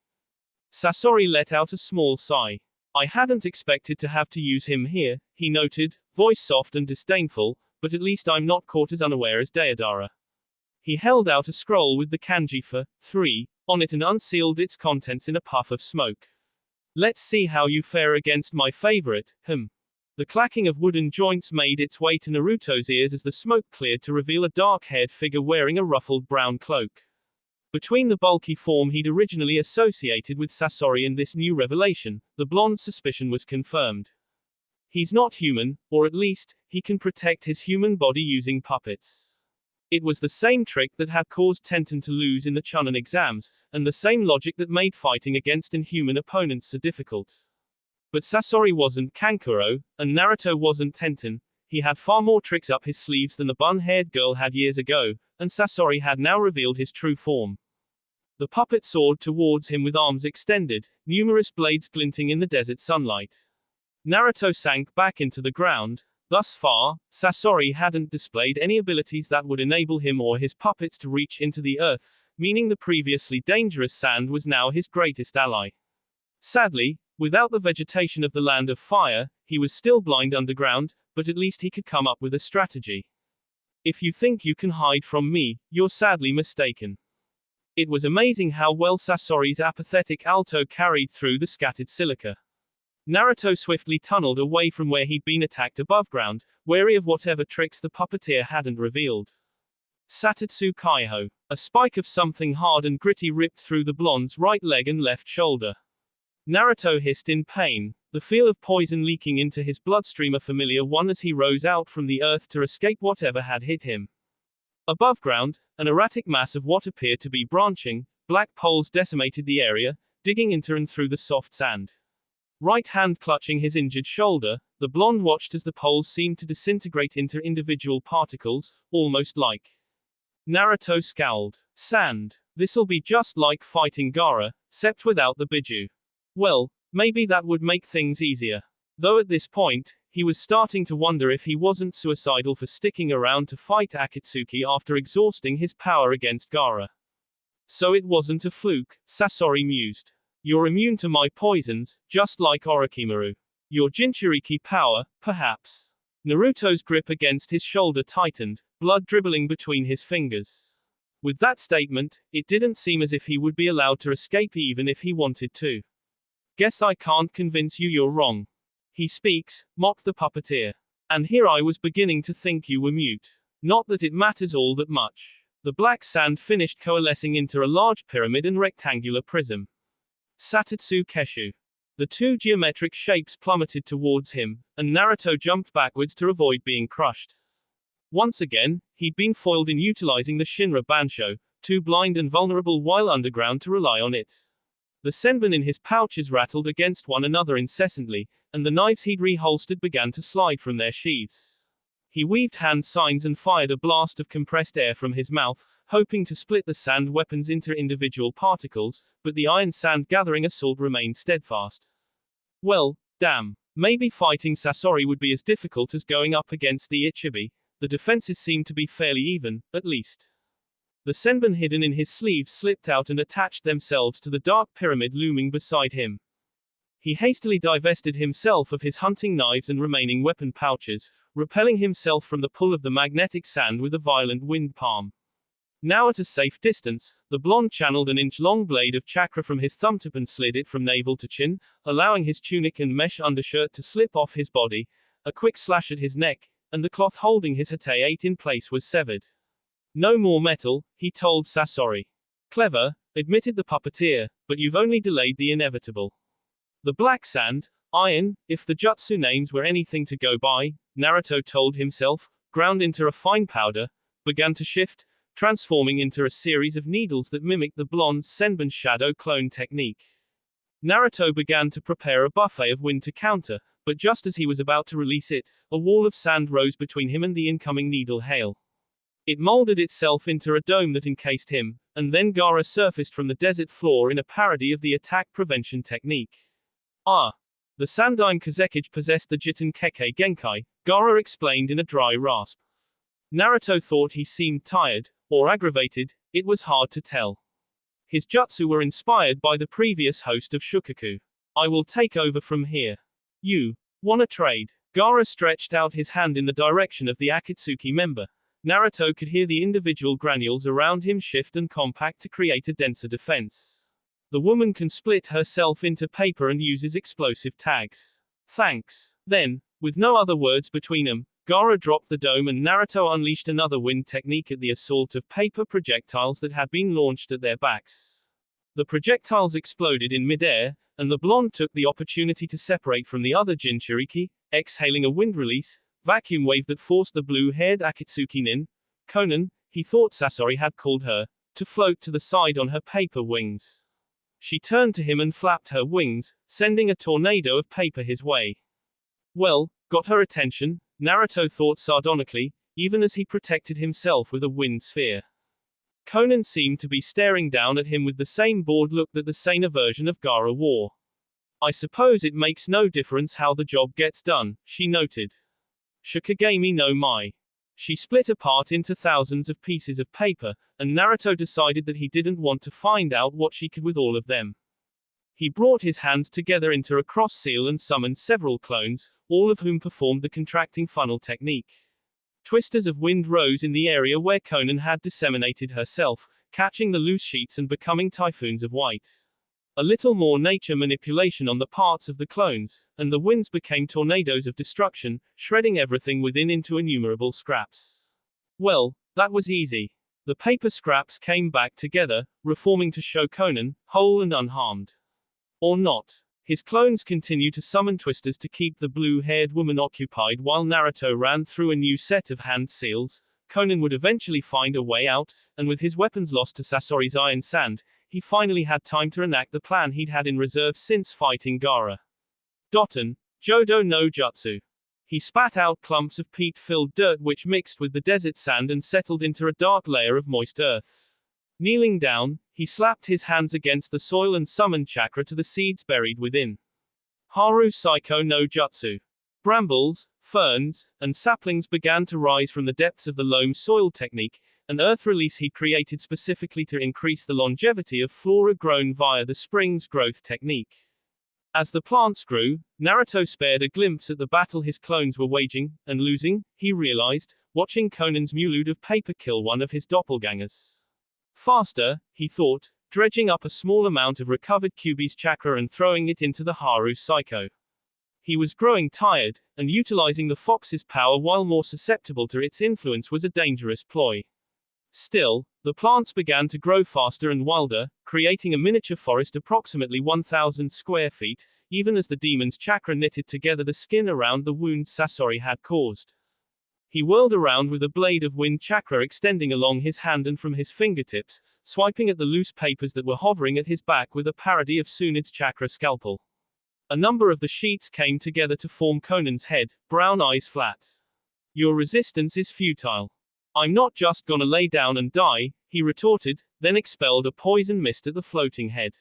Speaker 1: Sasori let out a small sigh. I hadn't expected to have to use him here, he noted, voice soft and disdainful, but at least I'm not caught as unaware as Deidara. He held out a scroll with the kanji for 3 on it and unsealed its contents in a puff of smoke. Let's see how you fare against my favorite, The clacking of wooden joints made its way to Naruto's ears as the smoke cleared to reveal a dark-haired figure wearing a ruffled brown cloak. Between the bulky form he'd originally associated with Sasori and this new revelation, the blonde's suspicion was confirmed. He's not human, or at least, he can protect his human body using puppets. It was the same trick that had caused Tenten to lose in the Chunin exams, and the same logic that made fighting against inhuman opponents so difficult. But Sasori wasn't Kankuro, and Naruto wasn't Tenten. He had far more tricks up his sleeves than the bun-haired girl had years ago, and Sasori had now revealed his true form. The puppet soared towards him with arms extended, numerous blades glinting in the desert sunlight. Naruto sank back into the ground. Thus far, Sasori hadn't displayed any abilities that would enable him or his puppets to reach into the earth, meaning the previously dangerous sand was now his greatest ally. Sadly, without the vegetation of the Land of Fire, he was still blind underground, but at least he could come up with a strategy. If you think you can hide from me, you're sadly mistaken. It was amazing how well Sasori's apathetic alto carried through the scattered silica. Naruto swiftly tunneled away from where he'd been attacked above ground, wary of whatever tricks the puppeteer hadn't revealed. Satetsu Kaiho. A spike of something hard and gritty ripped through the blonde's right leg and left shoulder. Naruto hissed in pain, the feel of poison leaking into his bloodstream a familiar one as he rose out from the earth to escape whatever had hit him. Above ground, an erratic mass of what appeared to be branching, black poles decimated the area, digging into and through the soft sand. Right hand clutching his injured shoulder, the blonde watched as the poles seemed to disintegrate into individual particles, almost like. Naruto scowled. Sand. This'll be just like fighting Gaara, except without the biju. Well, maybe that would make things easier. Though at this point, he was starting to wonder if he wasn't suicidal for sticking around to fight Akatsuki after exhausting his power against Gaara. So it wasn't a fluke, Sasori mused. You're immune to my poisons, just like Orochimaru. Your jinchuriki power, perhaps. Naruto's grip against his shoulder tightened, blood dribbling between his fingers. With that statement, it didn't seem as if he would be allowed to escape even if he wanted to. Guess I can't convince you you're wrong. He speaks, mocked the puppeteer. And here I was beginning to think you were mute. Not that it matters all that much. The black sand finished coalescing into a large pyramid and rectangular prism. Satetsu Keshu. The two geometric shapes plummeted towards him, and Naruto jumped backwards to avoid being crushed. Once again, he'd been foiled in utilizing the Shinra Bansho, too blind and vulnerable while underground to rely on it. The senbon in his pouches rattled against one another incessantly, and the knives he'd reholstered began to slide from their sheaths. He weaved hand signs and fired a blast of compressed air from his mouth, hoping to split the sand weapons into individual particles, but the iron sand gathering assault remained steadfast. Well, damn. Maybe fighting Sasori would be as difficult as going up against the Ichibi. The defenses seemed to be fairly even, at least. The senbon hidden in his sleeves slipped out and attached themselves to the dark pyramid looming beside him. He hastily divested himself of his hunting knives and remaining weapon pouches, repelling himself from the pull of the magnetic sand with a violent wind palm. Now at a safe distance, the blonde channeled an inch-long blade of chakra from his thumbtip and slid it from navel to chin, allowing his tunic and mesh undershirt to slip off his body. A quick slash at his neck, and the cloth holding his hate in place was severed. No more metal, he told Sasori. Clever, admitted the puppeteer, but you've only delayed the inevitable. The black sand, iron, if the jutsu names were anything to go by, Naruto told himself, ground into a fine powder, began to shift, transforming into a series of needles that mimicked the blonde's senbon shadow clone technique. Naruto began to prepare a buffet of wind to counter, but just as he was about to release it, a wall of sand rose between him and the incoming needle hail. It molded itself into a dome that encased him, and then Gaara surfaced from the desert floor in a parody of the attack prevention technique. Ah. The Sandaime Kazekage possessed the Jiten Keke Genkai, Gaara explained in a dry rasp. Naruto thought he seemed tired, or aggravated, it was hard to tell. His jutsu were inspired by the previous host of Shukaku. I will take over from here. You wanna trade? Gaara stretched out his hand in the direction of the Akatsuki member. Naruto could hear the individual granules around him shift and compact to create a denser defense. The woman can split herself into paper and uses explosive tags. Thanks. Then, with no other words between them, Gaara dropped the dome and Naruto unleashed another wind technique at the assault of paper projectiles that had been launched at their backs. The projectiles exploded in midair, and the blonde took the opportunity to separate from the other jinchuriki, exhaling a wind release, vacuum wave that forced the blue-haired Akatsuki nin, Konan, he thought Sasori had called her, to float to the side on her paper wings. She turned to him and flapped her wings, sending a tornado of paper his way. Well, got her attention, Naruto thought sardonically, even as he protected himself with a wind sphere. Konan seemed to be staring down at him with the same bored look that the saner version of Gaara wore. I suppose it makes no difference how the job gets done, she noted. Shikigami no Mai. She split apart into thousands of pieces of paper, and Naruto decided that he didn't want to find out what she could with all of them. He brought his hands together into a cross seal and summoned several clones, all of whom performed the contracting funnel technique. Twisters of wind rose in the area where Conan had disseminated herself, catching the loose sheets and becoming typhoons of white. A little more nature manipulation on the parts of the clones, and the winds became tornadoes of destruction, shredding everything within into innumerable scraps. Well, that was easy. The paper scraps came back together, reforming to show Conan, whole and unharmed. Or not. His clones continue to summon twisters to keep the blue-haired woman occupied while Naruto ran through a new set of hand seals. Conan would eventually find a way out, and with his weapons lost to Sasori's iron sand, he finally had time to enact the plan he'd had in reserve since fighting Gaara. Doton, Jodo no Jutsu. He spat out clumps of peat-filled dirt which mixed with the desert sand and settled into a dark layer of moist earth. Kneeling down, he slapped his hands against the soil and summoned chakra to the seeds buried within. Haru Psycho no Jutsu. Brambles, ferns, and saplings began to rise from the depths of the loam soil technique, an earth release he created specifically to increase the longevity of flora grown via the spring's growth technique. As the plants grew, Naruto spared a glimpse at the battle his clones were waging, and losing, he realized, watching Conan's mulud of paper kill one of his doppelgangers. Faster, he thought, dredging up a small amount of recovered Kyuubi's chakra and throwing it into the Haru Psycho. He was growing tired, and utilizing the fox's power while more susceptible to its influence was a dangerous ploy. Still, the plants began to grow faster and wilder, creating a miniature forest approximately 1,000 square feet, even as the demon's chakra knitted together the skin around the wound Sasori had caused. He whirled around with a blade of wind chakra extending along his hand and from his fingertips, swiping at the loose papers that were hovering at his back with a parody of Tsunad's chakra scalpel. A number of the sheets came together to form Conan's head, brown eyes flat. Your resistance is futile. I'm not just gonna lay down and die, he retorted, then expelled a poison mist at the floating head.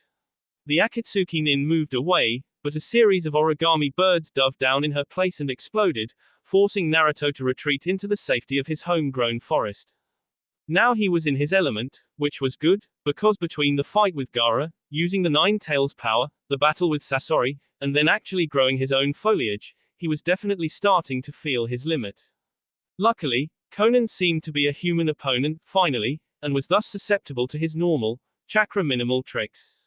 Speaker 1: The Akatsuki nin moved away, but a series of origami birds dove down in her place and exploded, forcing Naruto to retreat into the safety of his homegrown forest. Now he was in his element, which was good, because between the fight with Gaara, using the Nine Tails power, the battle with Sasori, and then actually growing his own foliage, he was definitely starting to feel his limit. Luckily, Conan seemed to be a human opponent, finally, and was thus susceptible to his normal, chakra minimal tricks.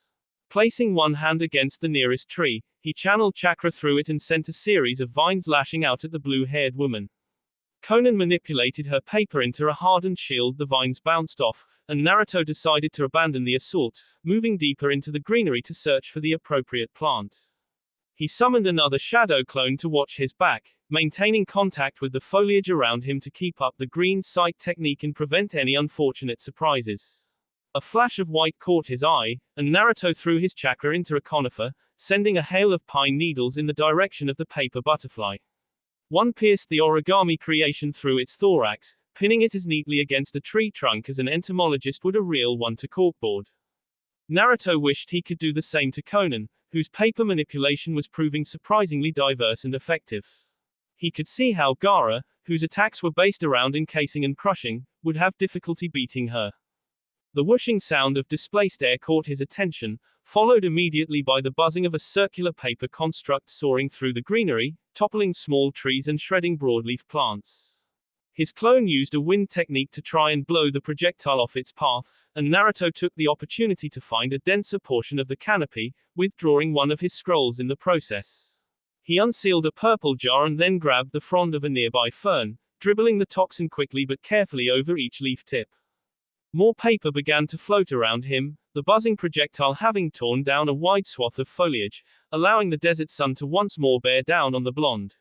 Speaker 1: Placing one hand against the nearest tree, he channeled chakra through it and sent a series of vines lashing out at the blue-haired woman. Conan manipulated her paper into a hardened shield. The vines bounced off, and Naruto decided to abandon the assault, moving deeper into the greenery to search for the appropriate plant. He summoned another shadow clone to watch his back, maintaining contact with the foliage around him to keep up the green sight technique and prevent any unfortunate surprises. A flash of white caught his eye, and Naruto threw his chakra into a conifer, sending a hail of pine needles in the direction of the paper butterfly. One pierced the origami creation through its thorax, pinning it as neatly against a tree trunk as an entomologist would a real one to corkboard. Naruto wished he could do the same to Conan, whose paper manipulation was proving surprisingly diverse and effective. He could see how Gaara, whose attacks were based around encasing and crushing, would have difficulty beating her. The whooshing sound of displaced air caught his attention, followed immediately by the buzzing of a circular paper construct soaring through the greenery, toppling small trees and shredding broadleaf plants. His clone used a wind technique to try and blow the projectile off its path, and Naruto took the opportunity to find a denser portion of the canopy, withdrawing one of his scrolls in the process. He unsealed a purple jar and then grabbed the frond of a nearby fern, dribbling the toxin quickly but carefully over each leaf tip. More paper began to float around him, the buzzing projectile having torn down a wide swath of foliage, allowing the desert sun to once more bear down on the blonde.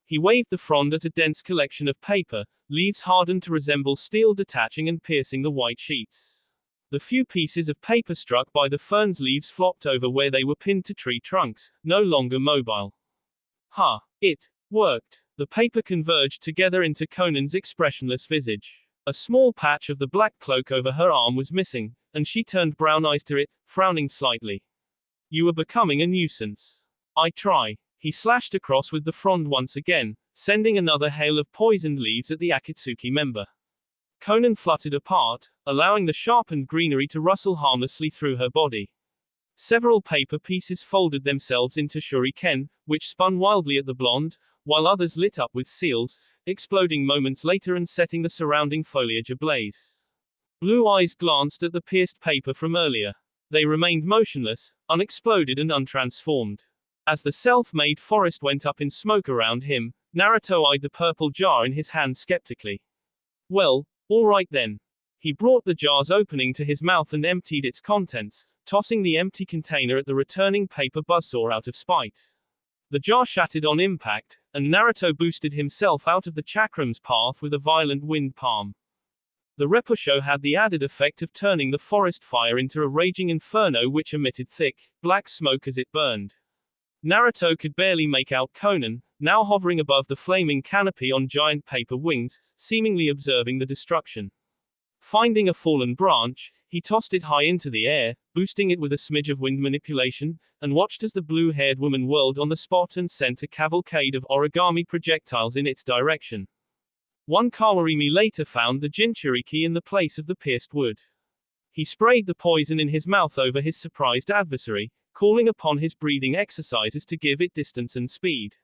Speaker 1: He waved the frond at a dense collection of paper, leaves hardened to resemble steel detaching and piercing the white sheets. The few pieces of paper struck by the fern's leaves flopped over where they were pinned to tree trunks, no longer mobile. It worked. The paper converged together into Conan's expressionless visage. A small patch of the black cloak over her arm was missing, and she turned brown eyes to it, frowning slightly. You are becoming a nuisance. I try. He slashed across with the frond once again, sending another hail of poisoned leaves at the Akatsuki member. Conan fluttered apart, allowing the sharpened greenery to rustle harmlessly through her body. Several paper pieces folded themselves into shuriken, which spun wildly at the blonde, while others lit up with seals, exploding moments later and setting the surrounding foliage ablaze. Blue eyes glanced at the pierced paper from earlier. They remained motionless, unexploded and untransformed. As the self-made forest went up in smoke around him, Naruto eyed the purple jar in his hand skeptically. Well, all right then. He brought the jar's opening to his mouth and emptied its contents, tossing the empty container at the returning paper buzzsaw out of spite. The jar shattered on impact, and Naruto boosted himself out of the chakram's path with a violent wind palm. The repusho had the added effect of turning the forest fire into a raging inferno which emitted thick, black smoke as it burned. Naruto could barely make out Conan, now hovering above the flaming canopy on giant paper wings, seemingly observing the destruction. Finding a fallen branch, he tossed it high into the air, boosting it with a smidge of wind manipulation, and watched as the blue-haired woman whirled on the spot and sent a cavalcade of origami projectiles in its direction. One Kawarimi later found the jinchuriki in the place of the pierced wood. He sprayed the poison in his mouth over his surprised adversary, calling upon his breathing exercises to give it distance and speed.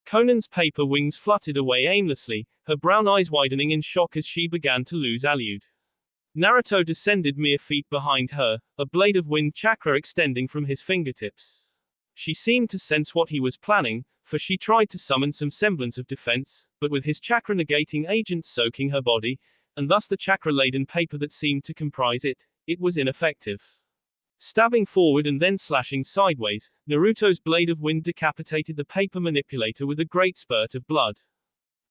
Speaker 1: Conan's paper wings fluttered away aimlessly, her brown eyes widening in shock as she began to lose allude. Naruto descended mere feet behind her, a blade of wind chakra extending from his fingertips. She seemed to sense what he was planning, for she tried to summon some semblance of defense, but with his chakra-negating agents soaking her body, and thus the chakra-laden paper that seemed to comprise it, it was ineffective. Stabbing forward and then slashing sideways, Naruto's blade of wind decapitated the paper manipulator with a great spurt of blood.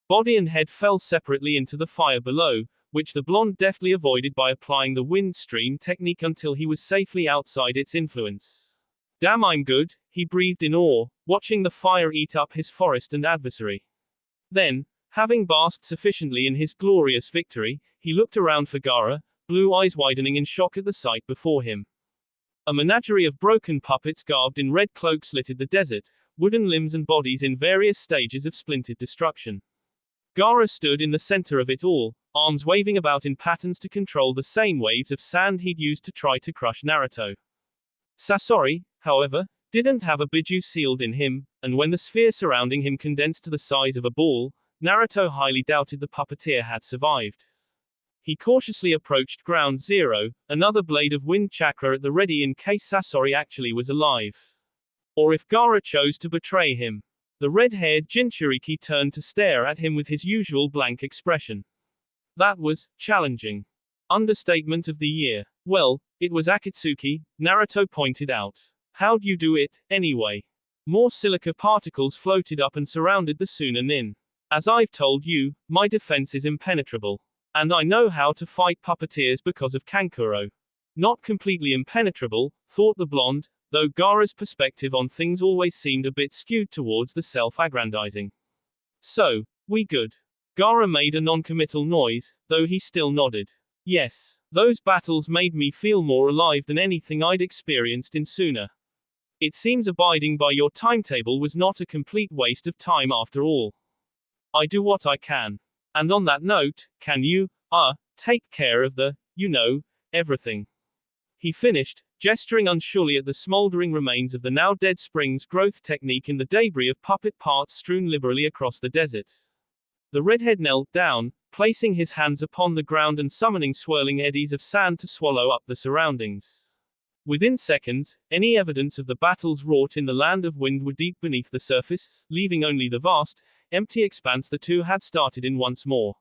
Speaker 1: Body and head fell separately into the fire below, which the blonde deftly avoided by applying the wind stream technique until he was safely outside its influence. Damn, I'm good, he breathed in awe, watching the fire eat up his forest and adversary. Then, having basked sufficiently in his glorious victory, he looked around for Gaara, blue eyes widening in shock at the sight before him. A menagerie of broken puppets garbed in red cloaks littered the desert, wooden limbs and bodies in various stages of splintered destruction. Gaara stood in the center of it all, arms waving about in patterns to control the same waves of sand he'd used to try to crush Naruto. Sasori, however, didn't have a biju sealed in him, and when the sphere surrounding him condensed to the size of a ball, Naruto highly doubted the puppeteer had survived. He cautiously approached ground zero, another blade of wind chakra at the ready in case Sasori actually was alive. Or if Gaara chose to betray him. The red-haired jinchuriki turned to stare at him with his usual blank expression. That was challenging. Understatement of the year. Well, it was Akatsuki, Naruto pointed out. How'd you do it, anyway? More silica particles floated up and surrounded the Suna Nin. As I've told you, my defense is impenetrable. And I know how to fight puppeteers because of Kankuro. Not completely impenetrable, thought the blonde, though Gaara's perspective on things always seemed a bit skewed towards the self-aggrandizing. So, we good. Gaara made a non-committal noise, though he still nodded. Yes, those battles made me feel more alive than anything I'd experienced in Suna. It seems abiding by your timetable was not a complete waste of time after all. I do what I can. And on that note, can you, take care of the, everything. He finished, gesturing unsurely at the smoldering remains of the now dead spring's growth technique in the debris of puppet parts strewn liberally across the desert. The redhead knelt down, placing his hands upon the ground and summoning swirling eddies of sand to swallow up the surroundings. Within seconds, any evidence of the battles wrought in the land of wind were deep beneath the surface, leaving only the vast, empty expanse the two had started in once more.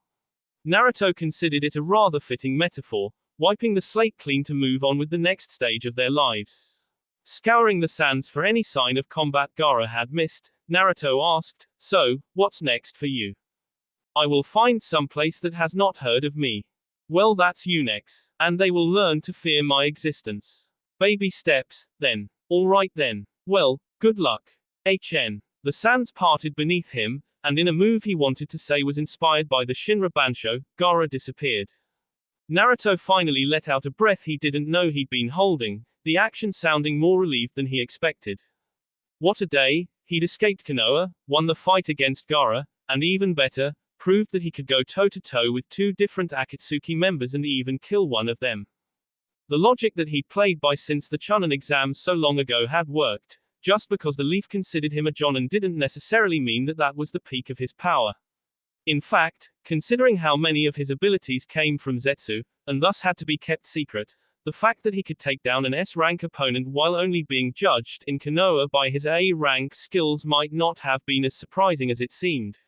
Speaker 1: Naruto considered it a rather fitting metaphor, wiping the slate clean to move on with the next stage of their lives. Scouring the sands for any sign of combat Gaara had missed, Naruto asked, so, what's next for you? I will find some place that has not heard of me. Well, that's you next, and they will learn to fear my existence. Baby steps, then. Alright then. Well, good luck. HN. The sands parted beneath him, and in a move he wanted to say was inspired by the Shinra Bansho, Gaara disappeared. Naruto finally let out a breath he didn't know he'd been holding, the action sounding more relieved than he expected. What a day, he'd escaped Konoha, won the fight against Gaara, and even better, proved that he could go toe-to-toe with two different Akatsuki members and even kill one of them. The logic that he'd played by since the Chunin exam so long ago had worked. Just because the Leaf considered him a Jonin didn't necessarily mean that that was the peak of his power. In fact, considering how many of his abilities came from Zetsu, and thus had to be kept secret, the fact that he could take down an S-rank opponent while only being judged in Konoha by his A-rank skills might not have been as surprising as it seemed.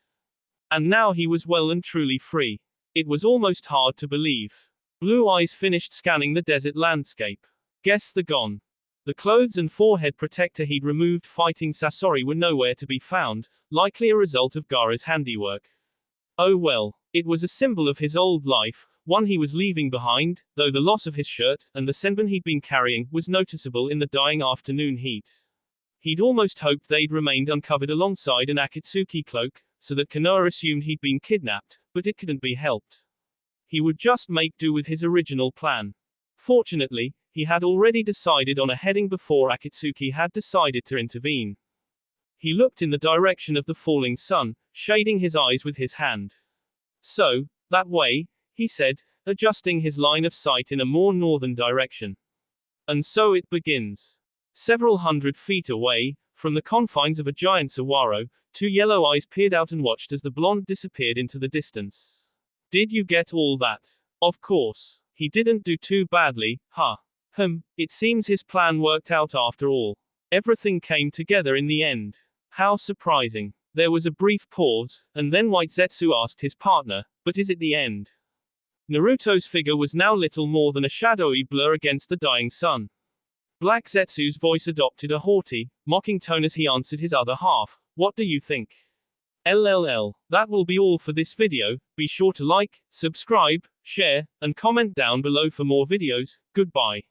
Speaker 1: And now he was well and truly free. It was almost hard to believe. Blue Eyes finished scanning the desert landscape. Guess the gon. The clothes and forehead protector he'd removed fighting Sasori were nowhere to be found, likely a result of Gaara's handiwork. Oh well, it was a symbol of his old life, one he was leaving behind, though the loss of his shirt, and the senbon he'd been carrying, was noticeable in the dying afternoon heat. He'd almost hoped they'd remained uncovered alongside an Akatsuki cloak, so that Konoha assumed he'd been kidnapped, but it couldn't be helped. He would just make do with his original plan. Fortunately, he had already decided on a heading before Akatsuki had decided to intervene. He looked in the direction of the falling sun, shading his eyes with his hand. So, that way, he said, adjusting his line of sight in a more northern direction. And so it begins. Several hundred feet away, from the confines of a giant saguaro, two yellow eyes peered out and watched as the blonde disappeared into the distance. Did you get all that? Of course. He didn't do too badly, huh? It seems his plan worked out after all. Everything came together in the end. How surprising. There was a brief pause, and then White Zetsu asked his partner, but is it the end? Naruto's figure was now little more than a shadowy blur against the dying sun. Black Zetsu's voice adopted a haughty, mocking tone as he answered his other half. What do you think? LLL. That will be all for this video. Be sure to like, subscribe, share, and comment down below for more videos. Goodbye.